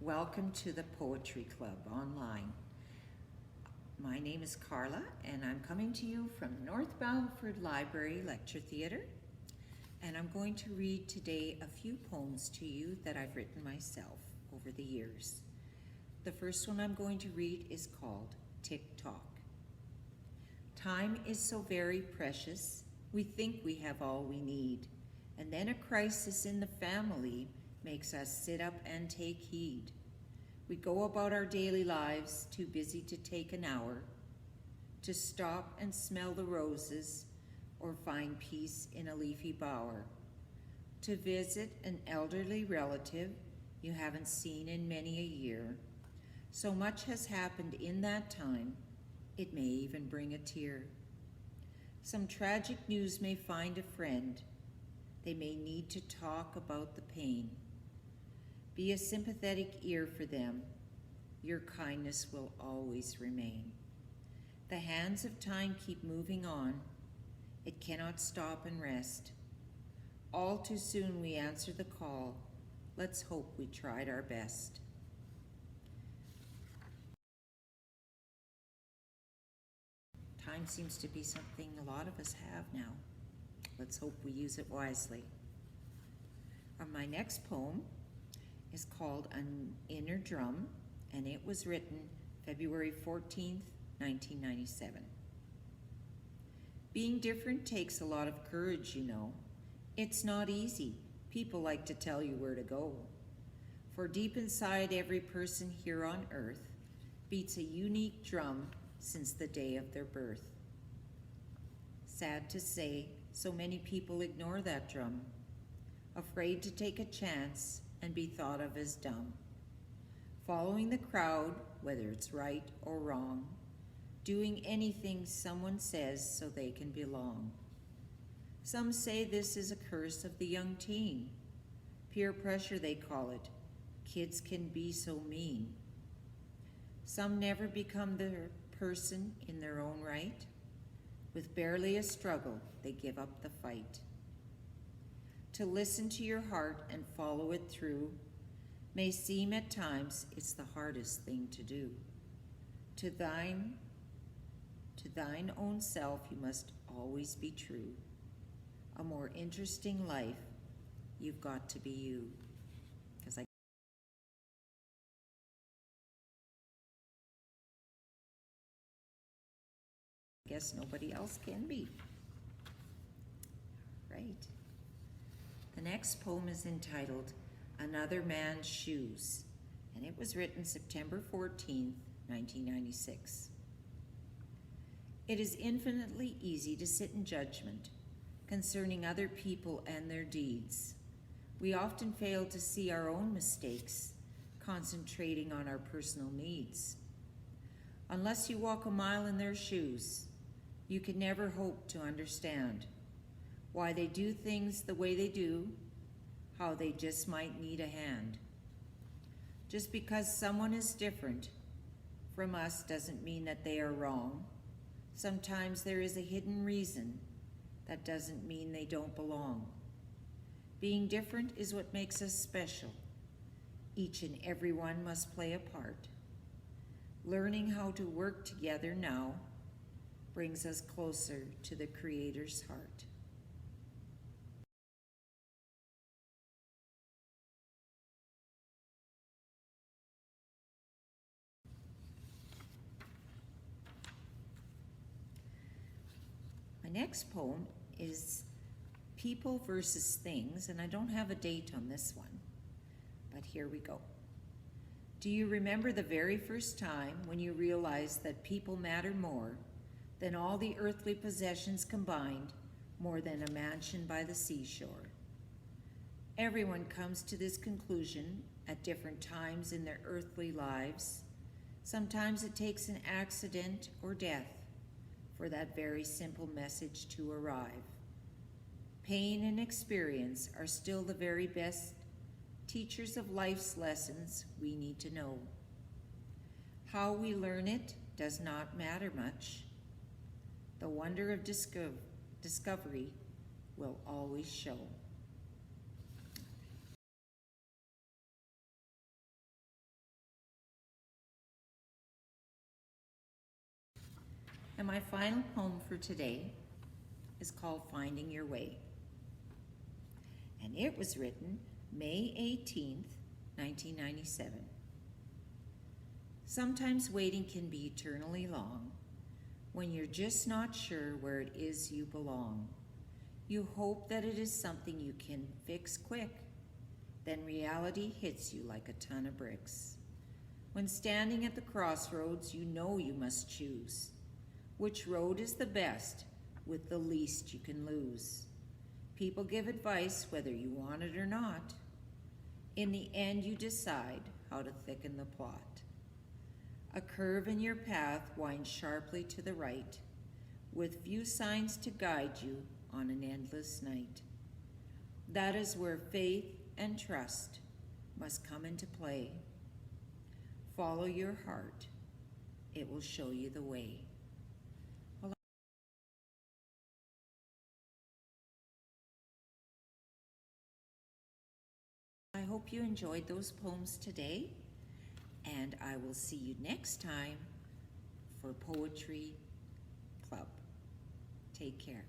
Welcome to the Poetry Club online. My name is Carla and I'm coming to you from North Battleford Library Lecture Theatre, and I'm going to read today a few poems to you that I've written myself over the years. The first one I'm going to read is called Ticktock. Time is so very precious, we think we have all we need, and then a crisis in the family makes us sit up and take heed. We go about our daily lives too busy to take an hour to stop and smell the roses or find peace in a leafy bower, to visit an elderly relative you haven't seen in many a year. So much has happened in that time, it may even bring a tear. Some tragic news may find a friend. They may need to talk about the pain. Be a sympathetic ear for them. Your kindness will always remain. The hands of time keep moving on. It cannot stop and rest. All too soon we answer the call. Let's hope we tried our best. Time seems to be something a lot of us have now. Let's hope we use it wisely. My next poem is called An Inner Drum, and it was written February 14th, 1997. Being different takes a lot of courage, you know. It's not easy. People like to tell you where to go. For deep inside every person here on earth beats a unique drum since the day of their birth. Sad to say, so many people ignore that drum, afraid to take a chance and be thought of as dumb. Following the crowd, whether it's right or wrong, doing anything someone says so they can belong. Some say this is a curse of the young teen. Peer pressure, they call it. Kids can be so mean. Some never become the person in their own right. With barely a struggle, they give up the fight. To listen to your heart and follow it through may seem at times it's the hardest thing to do. To thine own self you must always be true. A more interesting life, you've got to be you. Because I guess nobody else can be. Right. The next poem is entitled Another Man's Shoes, and it was written September 14th, 1996. It is infinitely easy to sit in judgment concerning other people and their deeds. We often fail to see our own mistakes, concentrating on our personal needs. Unless you walk a mile in their shoes, you can never hope to understand why they do things the way they do, how they just might need a hand. Just because someone is different from us doesn't mean that they are wrong. Sometimes there is a hidden reason. That doesn't mean they don't belong. Being different is what makes us special. Each and every one must play a part. Learning how to work together now brings us closer to the Creator's heart. My next poem is People versus Things, and I don't have a date on this one, but here we go. Do you remember the very first time when you realized that people matter more than all the earthly possessions combined, more than a mansion by the seashore? Everyone comes to this conclusion at different times in their earthly lives. Sometimes it takes an accident or death for that very simple message to arrive. Pain and experience are still the very best teachers of life's lessons we need to know. How we learn it does not matter much. The wonder of discovery will always show. And my final poem for today is called Finding Your Way. And it was written May 18th, 1997. Sometimes waiting can be eternally long when you're just not sure where it is you belong. You hope that it is something you can fix quick. Then reality hits you like a ton of bricks. When standing at the crossroads, you know you must choose. Which road is the best with the least you can lose? People give advice whether you want it or not. In the end, you decide how to thicken the plot. A curve in your path winds sharply to the right, with few signs to guide you on an endless night. That is where faith and trust must come into play. Follow your heart. It will show you the way. Well, I hope you enjoyed those poems today, and I will see you next time for Poetry Club. Take care.